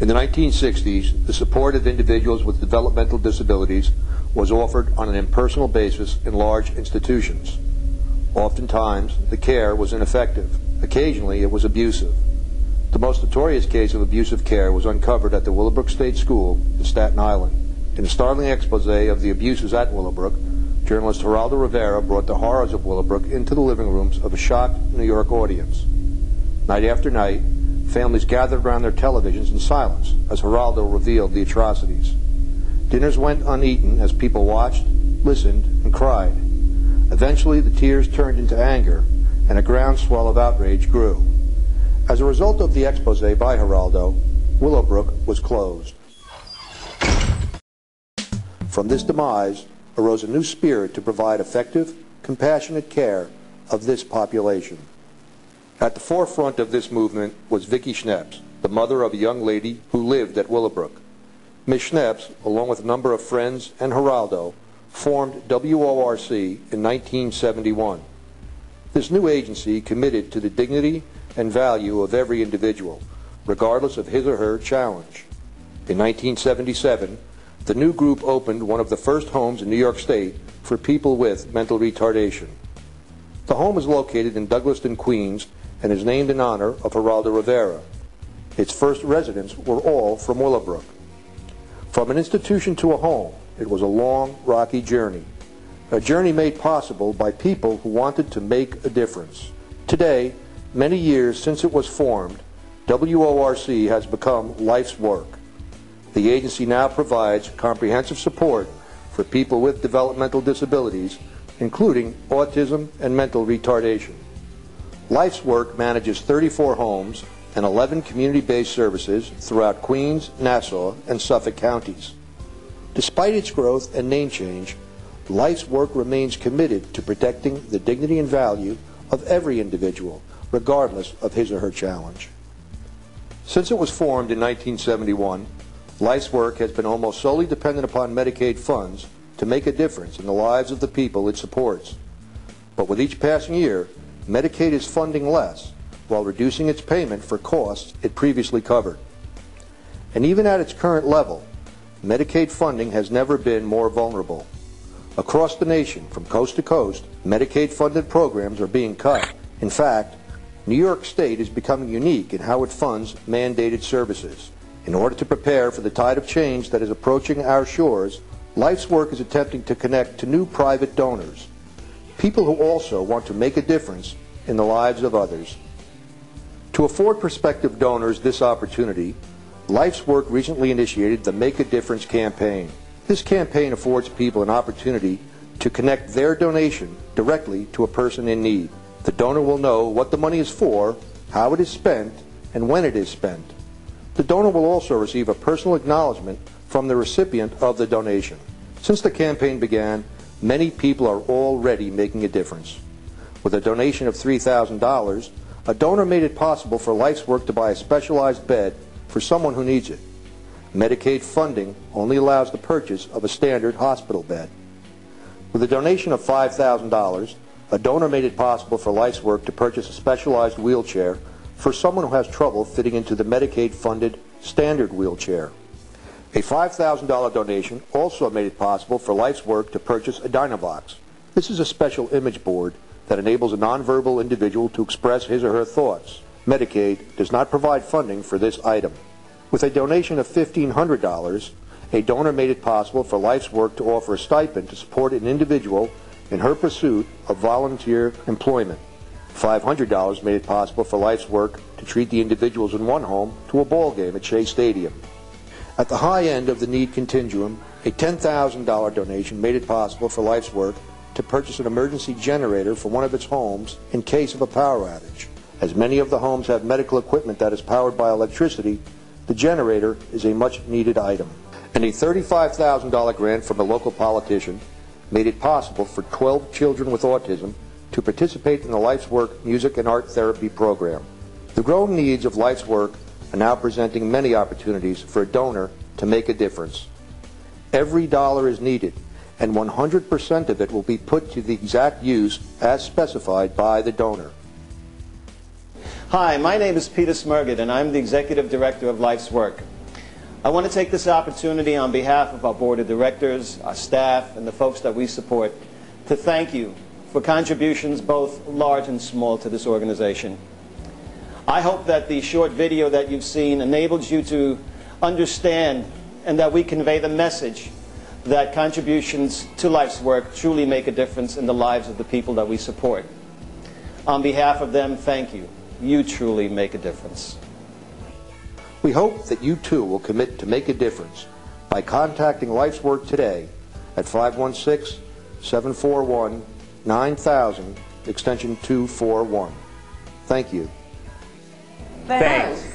In the 1960s, the support of individuals with developmental disabilities was offered on an impersonal basis in large institutions. Oftentimes, the care was ineffective. Occasionally, it was abusive. The most notorious case of abusive care was uncovered at the Willowbrook State School in Staten Island. In a startling expose of the abuses at Willowbrook, journalist Geraldo Rivera brought the horrors of Willowbrook into the living rooms of a shocked New York audience. Night after night, families gathered around their televisions in silence as Geraldo revealed the atrocities. Dinners went uneaten as people watched, listened, and cried. Eventually, the tears turned into anger, and a groundswell of outrage grew. As a result of the expose by Geraldo, Willowbrook was closed. From this demise arose a new spirit to provide effective, compassionate care of this population. At the forefront of this movement was Vicki Schneps, the mother of a young lady who lived at Willowbrook. Ms. Schneps, along with a number of friends and Geraldo, formed WORC in 1971. This new agency committed to the dignity and value of every individual, regardless of his or her challenge. In 1977, the new group opened one of the first homes in New York State for people with mental retardation. The home is located in Douglaston, Queens, and is named in honor of Geraldo Rivera. Its first residents were all from Willowbrook. From an institution to a home, it was a long, rocky journey. A journey made possible by people who wanted to make a difference. Today, many years since it was formed, WORC has become life's work. The agency now provides comprehensive support for people with developmental disabilities, including autism and mental retardation. Life's Work manages 34 homes and 11 community-based services throughout Queens, Nassau, and Suffolk counties. Despite its growth and name change, Life's Work remains committed to protecting the dignity and value of every individual, regardless of his or her challenge. Since it was formed in 1971, Life's Work has been almost solely dependent upon Medicaid funds to make a difference in the lives of the people it supports. But with each passing year, Medicaid is funding less while reducing its payment for costs it previously covered. And even at its current level, Medicaid funding has never been more vulnerable. Across the nation, from coast to coast, Medicaid-funded programs are being cut. In fact, New York State is becoming unique in how it funds mandated services. In order to prepare for the tide of change that is approaching our shores, Life's Work is attempting to connect to new private donors, people who also want to make a difference in the lives of others. To afford prospective donors this opportunity, Life's Work recently initiated the Make a Difference campaign. This campaign affords people an opportunity to connect their donation directly to a person in need. The donor will know what the money is for, how it is spent, and when it is spent. The donor will also receive a personal acknowledgement from the recipient of the donation. Since the campaign began, many people are already making a difference. With a donation of $3,000, a donor made it possible for Life's Work to buy a specialized bed for someone who needs it. Medicaid funding only allows the purchase of a standard hospital bed. With a donation of $5,000, a donor made it possible for Life's Work to purchase a specialized wheelchair for someone who has trouble fitting into the Medicaid-funded standard wheelchair. A $5,000 donation also made it possible for Life's Work to purchase a Dynavox. This is a special image board that enables a nonverbal individual to express his or her thoughts. Medicaid does not provide funding for this item. With a donation of $1,500, a donor made it possible for Life's Work to offer a stipend to support an individual in her pursuit of volunteer employment. $500 made it possible for Life's Work to treat the individuals in one home to a ball game at Shea Stadium. At the high end of the need continuum, a $10,000 donation made it possible for Life's Work to purchase an emergency generator for one of its homes in case of a power outage. As many of the homes have medical equipment that is powered by electricity, the generator is a much-needed item. And a $35,000 grant from a local politician made it possible for 12 children with autism to participate in the Life's Work Music and Art Therapy program. The growing needs of Life's Work are now presenting many opportunities for a donor to make a difference. Every dollar is needed, and 100% of it will be put to the exact use as specified by the donor. Hi, my name is Peter Smergett, and I'm the Executive Director of Life's Work. I want to take this opportunity on behalf of our board of directors, our staff, and the folks that we support to thank you for contributions both large and small to this organization. I hope that the short video that you've seen enables you to understand and that we convey the message that contributions to life's work truly make a difference in the lives of the people that we support. On behalf of them, thank you. You truly make a difference. We hope that you too will commit to make a difference by contacting Life's Work today at 516-741-9000, extension 241. Thank you. Thanks.